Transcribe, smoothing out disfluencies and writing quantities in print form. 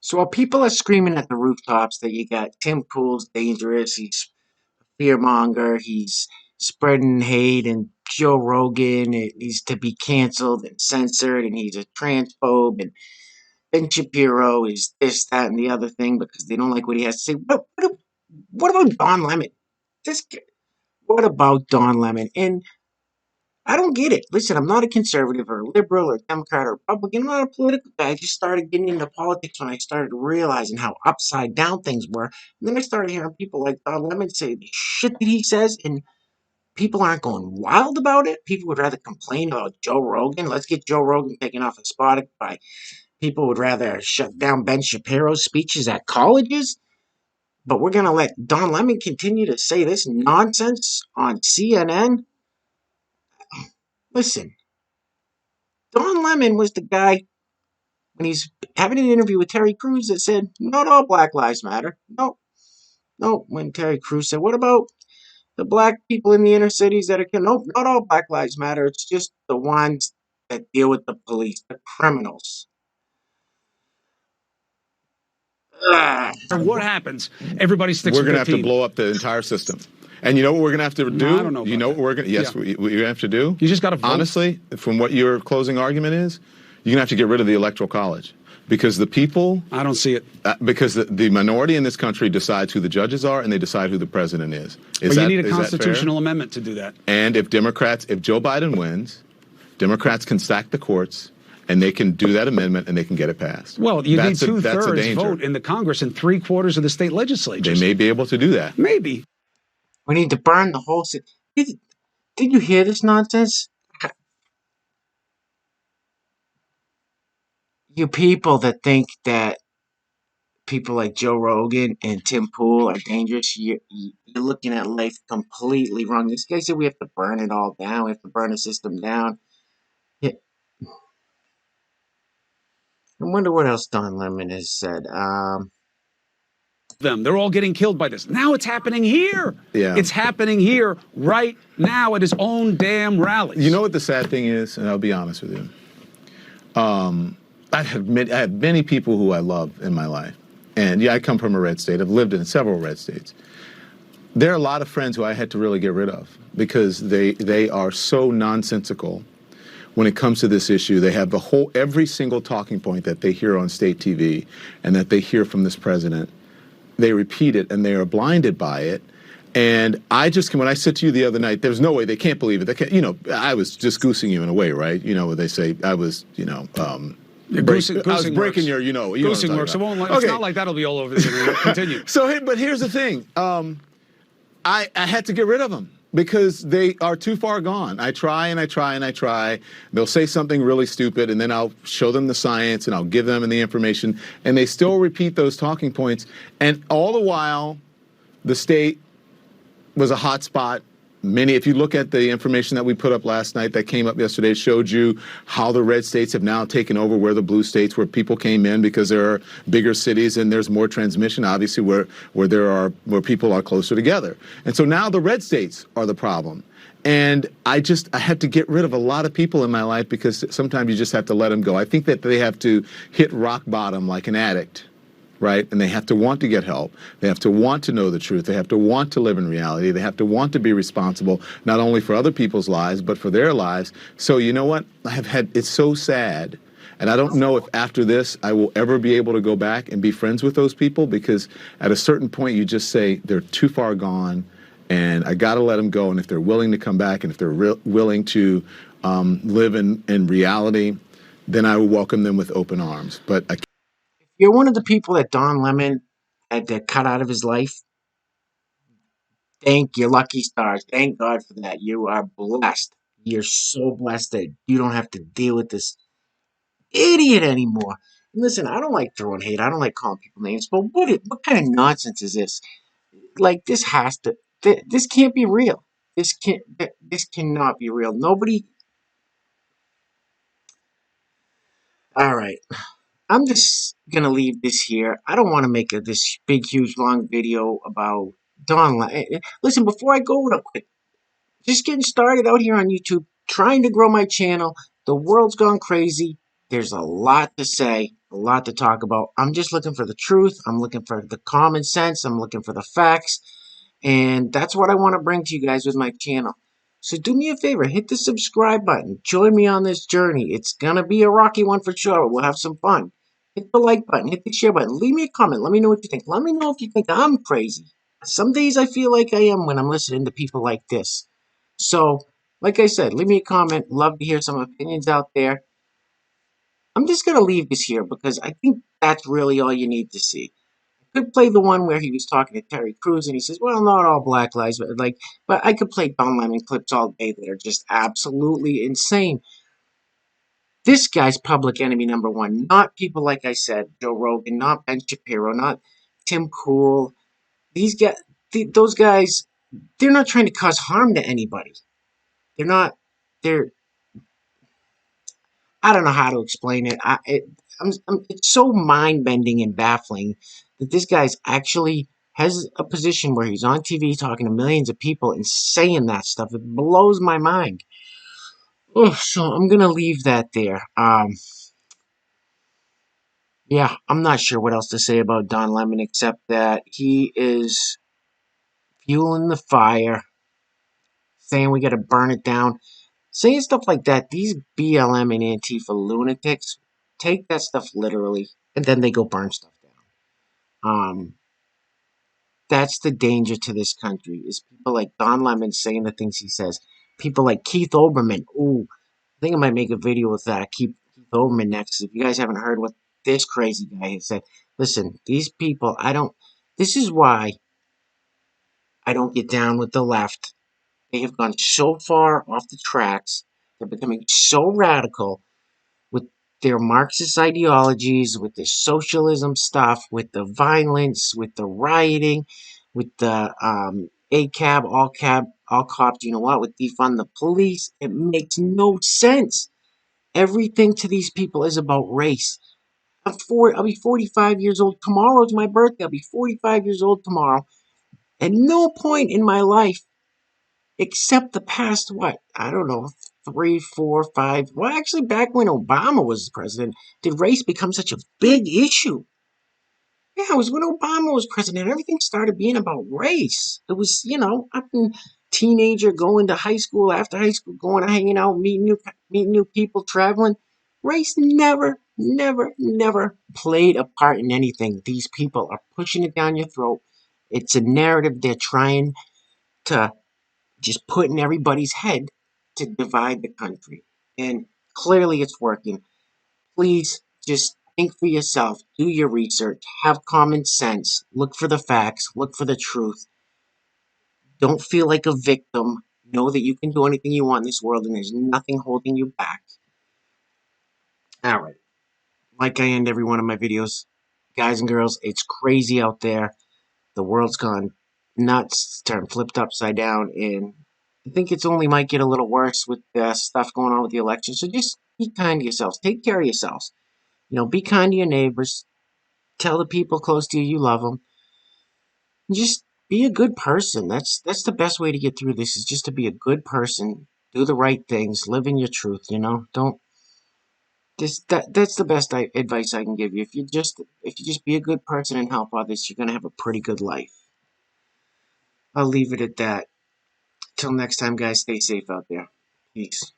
So while people are screaming at the rooftops that you got Tim Pool's dangerous, he's fearmonger, he's spreading hate, and Joe Rogan needs to be canceled and censored, and he's a transphobe, and Ben Shapiro is this, that, and the other thing because they don't like what he has to say. What about Don Lemon? This, what about Don Lemon? And I don't get it. Listen, I'm not a conservative or a liberal or Democrat or Republican. I'm not a political guy. I just started getting into politics when I started realizing how upside down things were. And then I started hearing people like Don Lemon say the shit that he says, and people aren't going wild about it. People would rather complain about Joe Rogan. Let's get Joe Rogan taken off of Spotify. People would rather shut down Ben Shapiro's speeches at colleges. But we're going to let Don Lemon continue to say this nonsense on CNN? Listen, Don Lemon was the guy when he's having an interview with Terry Crews that said, not all Black Lives Matter. No, no. When Terry Crews said, what about the black people in the inner cities that are killed? No, not all Black Lives Matter. It's just the ones that deal with the police, the criminals. Ugh. What happens? Everybody sticks We're with going to their have to team. blow up the entire system. And you know what we're going to have to do? No, I don't know You about know what that. we're going to, yes, Yeah. what you're going to have to do? You just got to vote. Honestly, from what your closing argument is, you're going to have to get rid of the Electoral College. Because the people, I don't see it. because the minority in this country decides who the judges are and they decide who the president is. But you need a constitutional amendment to do that. And if Joe Biden wins, Democrats can stack the courts and they can do that amendment and they can get it passed. Well, you need That's a two-thirds danger. vote in the Congress and 3/4 of the state legislatures. They may be able to do that. Maybe. We need to burn the whole city. Did you hear this nonsense? You people that think that people like Joe Rogan and Tim Pool are dangerous, you're looking at life completely wrong. This guy said we have to burn it all down. We have to burn the system down. Yeah. I wonder what else Don Lemon has said. They're all getting killed by this. Now it's happening here. Yeah. It's happening here right now at his own damn rallies. You know what the sad thing is, and I'll be honest with you. I have many people who I love in my life. And yeah, I come from a red state. I've lived in several red states. There are a lot of friends who I had to really get rid of because they are so nonsensical when it comes to this issue. They have every single talking point that they hear on state TV and that they hear from this president. They repeat it and they are blinded by it. And when I said to you the other night, there's no way, they can't believe it. They can't, I was just goosing you in a way, right? You know what they say, I was, Goosing I was breaking works. your, Goosing works. It's not like that'll be all over the internet. Continue. But here's the thing. I had to get rid of them because they are too far gone. I try and I try and I try. They'll say something really stupid and then I'll show them the science and I'll give them the information and they still repeat those talking points. And all the while, the state was a hot spot. If you look at the information that we put up last night that came up yesterday, it showed you how the red states have now taken over where the blue states, where people came in because there are bigger cities and there's more transmission, obviously, where people are closer together. And so now the red states are the problem. And I had to get rid of a lot of people in my life because sometimes you just have to let them go. I think that they have to hit rock bottom like an addict. Right? And they have to want to get help. They have to want to know the truth. They have to want to live in reality. They have to want to be responsible, not only for other people's lives, but for their lives. So you know what? It's so sad. And I don't know if after this, I will ever be able to go back and be friends with those people because at a certain point, you just say they're too far gone and I got to let them go. And if they're willing to come back and if they're willing to live in reality, then I will welcome them with open arms. But I can't. You're one of the people that Don Lemon had to cut out of his life. Thank your lucky stars. Thank God for that. You are blessed. You're so blessed that you don't have to deal with this idiot anymore. Listen, I don't like throwing hate. I don't like calling people names. But what kind of nonsense is this? Like, this can't be real. This cannot be real. Nobody. All right. I'm just gonna leave this here. I don't want to make this big, huge, long video about Don. Listen, before I go real quick, just getting started out here on YouTube, trying to grow my channel. The world's gone crazy. There's a lot to say, a lot to talk about. I'm just looking for the truth. I'm looking for the common sense. I'm looking for the facts. And that's what I want to bring to you guys with my channel. So do me a favor, hit the subscribe button. Join me on this journey. It's going to be a rocky one for sure. We'll have some fun. Hit the like button, hit the share button. Leave me a comment. Let me know what you think. Let me know if you think I'm crazy. Some days I feel like I am when I'm listening to people like this. So, like I said, leave me a comment. Love to hear some opinions out there. I'm just going to leave this here because I think that's really all you need to see. Could play the one where he was talking to Terry Crews and he says, "Well, not all black lives, but I could play Don Lemon clips all day that are just absolutely insane." This guy's public enemy number one, not people like I said, Joe Rogan, not Ben Shapiro, not Tim Pool. These guys, those guys, they're not trying to cause harm to anybody. They're not. They're. I don't know how to explain it. It's so mind bending and baffling that this guy's actually has a position where he's on TV talking to millions of people and saying that stuff. It blows my mind. Oh, so I'm gonna leave that there. Yeah, I'm not sure what else to say about Don Lemon except that he is fueling the fire, saying we gotta burn it down, saying stuff like that. These BLM and Antifa lunatics take that stuff literally, and then they go burn stuff down. That's the danger to this country, is people like Don Lemon saying the things he says. People like Keith Olbermann. Ooh, I think I might make a video with that. Keith Olbermann next. If you guys haven't heard what this crazy guy has said, listen, these people, I don't, this is why I don't get down with the left. They have gone so far off the tracks. They're becoming so radical with their Marxist ideologies, with the socialism stuff, with the violence, with the rioting, with the all cops, you know what, with defund the police. It makes no sense. Everything to these people is about race. I'll be 45 years old. Tomorrow's my birthday. I'll be 45 years old tomorrow. At no point in my life except the past, what, I don't know, 3, 4, 5. Well, actually, back when Obama was president, did race become such a big issue? Yeah, it was when Obama was president. Everything started being about race. It was, I've been teenager going to high school, after high school, going hanging out, meeting new people, traveling. Race never played a part in anything. These people are pushing it down your throat. It's a narrative they're trying to just put in everybody's head to divide the country. And clearly it's working. Please just think for yourself, do your research, have common sense, look for the facts, look for the truth. Don't feel like a victim. Know that you can do anything you want in this world and there's nothing holding you back. All right. Like I end every one of my videos, guys and girls, it's crazy out there. The world's gone nuts, turned flipped upside down, and I think it's only might get a little worse with the stuff going on with the election. So just be kind to yourselves. Take care of yourselves. Be kind to your neighbors. Tell the people close to you you love them. And just be a good person. That's the best way to get through this. Is just to be a good person. Do the right things. Live in your truth. Don't. That's the best advice I can give you. If you just be a good person and help others, you're gonna have a pretty good life. I'll leave it at that. Till next time, guys, stay safe out there. Peace.